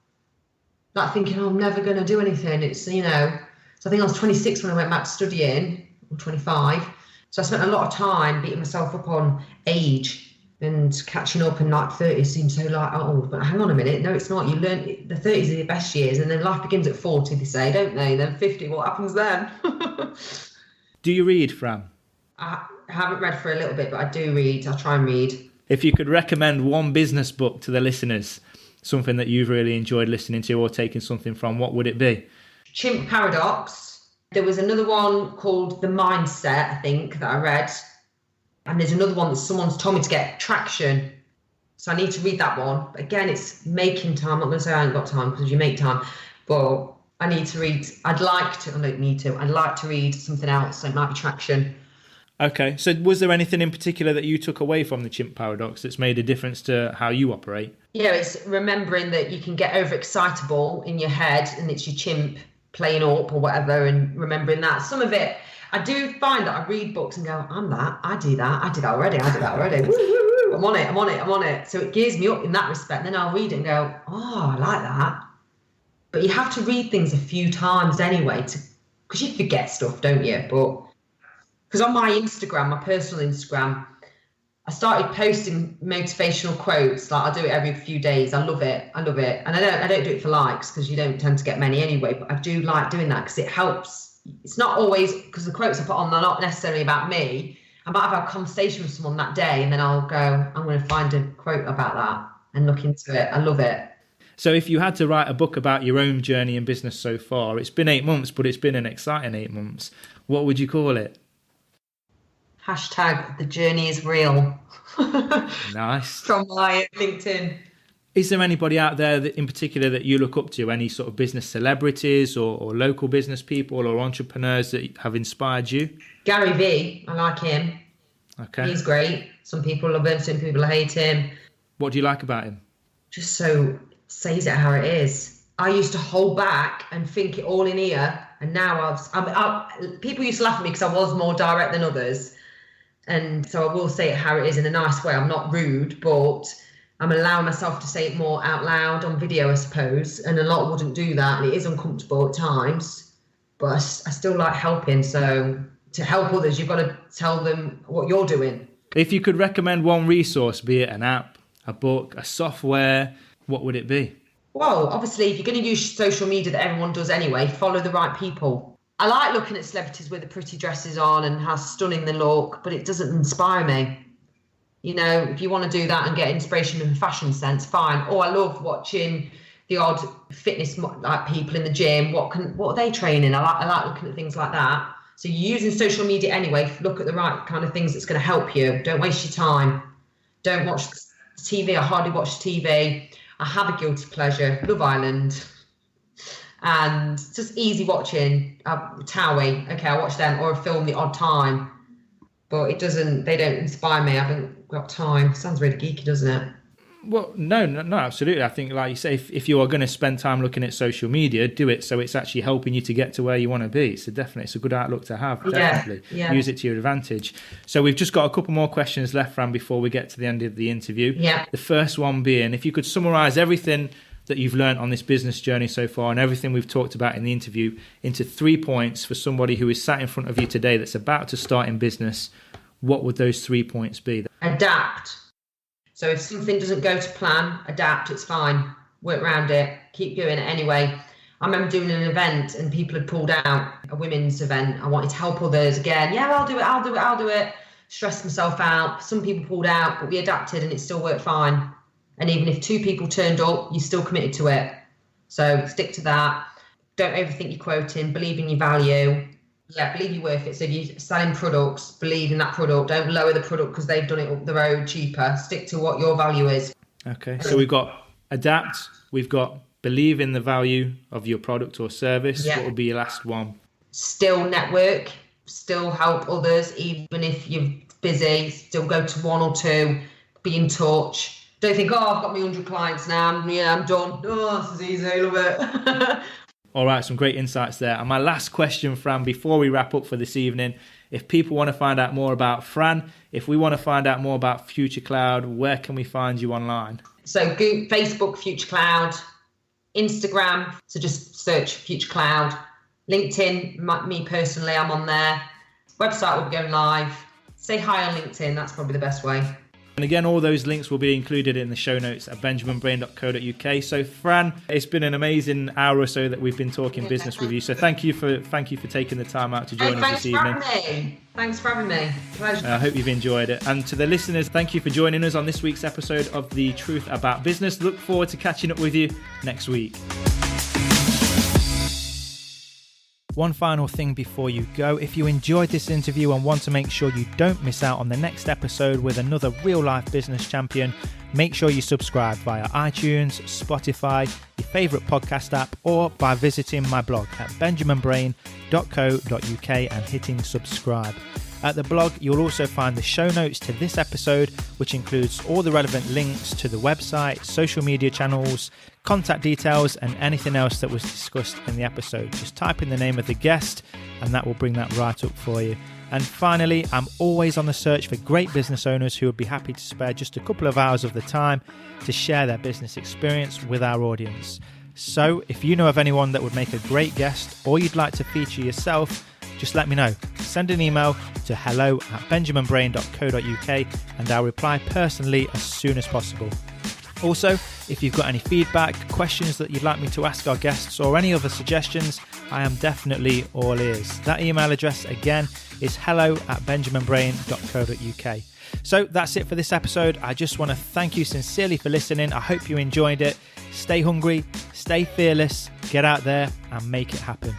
like thinking, I'm never going to do anything. It's, So I think I was 26 when I went back studying, or 25. So I spent a lot of time beating myself up on age and catching up, and like 30 seems so like old. But hang on a minute, no, it's not. You learn the 30s are your best years, and then life begins at 40, they say, don't they? Then 50, what happens then? Do you read, Fran? I haven't read for a little bit, but I do read. I try and read. If you could recommend one business book to the listeners, something that you've really enjoyed listening to or taking something from, what would it be? Chimp Paradox. There was another one called The Mindset, I think, that I read. And there's another one that someone's told me to get, Traction. So I need to read that one. But again, it's making time. I'm not going to say I ain't got time, because you make time. But I need to read. I don't need to. I'd like to read something else. So it might be Traction. Okay. So was there anything in particular that you took away from the Chimp Paradox that's made a difference to how you operate? Yeah, it's remembering that you can get overexcitable in your head, and it's your chimp playing up or whatever, and remembering that. Some of it, I do find that I read books and go, I do that already. Woo, woo, woo. I'm on it. So it gears me up in that respect. And then I'll read it and go, oh, I like that. But you have to read things a few times anyway, because you forget stuff, don't you? But because on my Instagram, my personal Instagram, I started posting motivational quotes. Like, I do it every few days. I love it. And I don't do it for likes, because you don't tend to get many anyway. But I do like doing that because it helps. It's not always, because the quotes I put on, they're not necessarily about me. I might have a conversation with someone that day, and then I'll go, I'm going to find a quote about that and look into it. I love it. So if you had to write a book about your own journey in business so far, it's been 8 months, but it's been an exciting 8 months. What would you call it? # the journey is real. Nice. From my LinkedIn. Is there anybody out there that in particular that you look up to? Any sort of business celebrities or local business people or entrepreneurs that have inspired you? Gary V, I like him. Okay. He's great. Some people love him, some people hate him. What do you like about him? Just so says it how it is. I used to hold back and think it all in here, and now people used to laugh at me because I was more direct than others. And so I will say it how it is in a nice way. I'm not rude, but I'm allowing myself to say it more out loud on video, I suppose. And a lot wouldn't do that. And it is uncomfortable at times, but I still like helping. So to help others, you've got to tell them what you're doing. If you could recommend one resource, be it an app, a book, a software, what would it be? Well, obviously, if you're going to use social media that everyone does anyway, follow the right people. I like looking at celebrities with the pretty dresses on and how stunning they look, but it doesn't inspire me. If you want to do that and get inspiration in a fashion sense, fine. Or I love watching the odd fitness like people in the gym. What are they training? I like looking at things like that. So you're using social media anyway. Look at the right kind of things that's going to help you. Don't waste your time. Don't watch TV. I hardly watch TV. I have a guilty pleasure, Love Island. And it's just easy watching. Towie, okay, I watch them, or a film the odd time, but they don't inspire me. I haven't got time. Sounds really geeky, doesn't it? Well, no, absolutely. I think, like you say, if you are going to spend time looking at social media, do it so it's actually helping you to get to where you want to be. So definitely, it's a good outlook to have. Definitely, yeah. Use it to your advantage. So we've just got a couple more questions left, Fran, before we get to the end of the interview. Yeah. The first one being, if you could summarise everything that you've learned on this business journey so far and everything we've talked about in the interview into 3 points for somebody who is sat in front of you today that's about to start in business, what would those 3 points be? Adapt. So if something doesn't go to plan, adapt, it's fine. Work around it, keep doing it anyway. I remember doing an event and people had pulled out, a women's event. I wanted to help others again. Yeah, I'll do it. Stressed myself out. Some people pulled out, but we adapted and it still worked fine. And even if 2 people turned up, you're still committed to it. So stick to that. Don't overthink your quoting. Believe in your value. Yeah, believe you're worth it. So if you're selling products, believe in that product. Don't lower the product because they've done it up the road cheaper. Stick to what your value is. Okay, so we've got adapt, we've got believe in the value of your product or service. Yeah. What would be your last one? Still network, still help others, even if you're busy. Still go to one or two, be in touch. Don't think, oh, I've got my 100 clients now. I'm done. Oh, this is easy. I love it. All right, some great insights there. And my last question, Fran, before we wrap up for this evening, if people want to find out more about Fran, if we want to find out more about Future Cloud, where can we find you online? So Facebook, Future Cloud, Instagram, so just search Future Cloud, LinkedIn, me personally, I'm on there. Website will be going live. Say hi on LinkedIn, that's probably the best way. And again, all those links will be included in the show notes at benjaminbrain.co.uk. So Fran, it's been an amazing hour or so that we've been talking business with you. So thank you for taking the time out to join us this evening. Thanks for having me. Pleasure. I hope you've enjoyed it. And to the listeners, thank you for joining us on this week's episode of The Truth About Business. Look forward to catching up with you next week. One final thing before you go. If you enjoyed this interview and want to make sure you don't miss out on the next episode with another real-life business champion, make sure you subscribe via iTunes, Spotify, your favourite podcast app, or by visiting my blog at benjaminbrain.co.uk and hitting subscribe. At the blog, you'll also find the show notes to this episode, which includes all the relevant links to the website, social media channels, contact details, and anything else that was discussed in the episode. Just type in the name of the guest, and that will bring that right up for you. And finally, I'm always on the search for great business owners who would be happy to spare just a couple of hours of the time to share their business experience with our audience. So if you know of anyone that would make a great guest, or you'd like to feature yourself, just let me know. Send an email to hello@benjaminbrain.co.uk and I'll reply personally as soon as possible. Also, if you've got any feedback, questions that you'd like me to ask our guests, or any other suggestions, I am definitely all ears. That email address again is hello@benjaminbrain.co.uk. So that's it for this episode. I just want to thank you sincerely for listening. I hope you enjoyed it. Stay hungry, stay fearless, get out there and make it happen.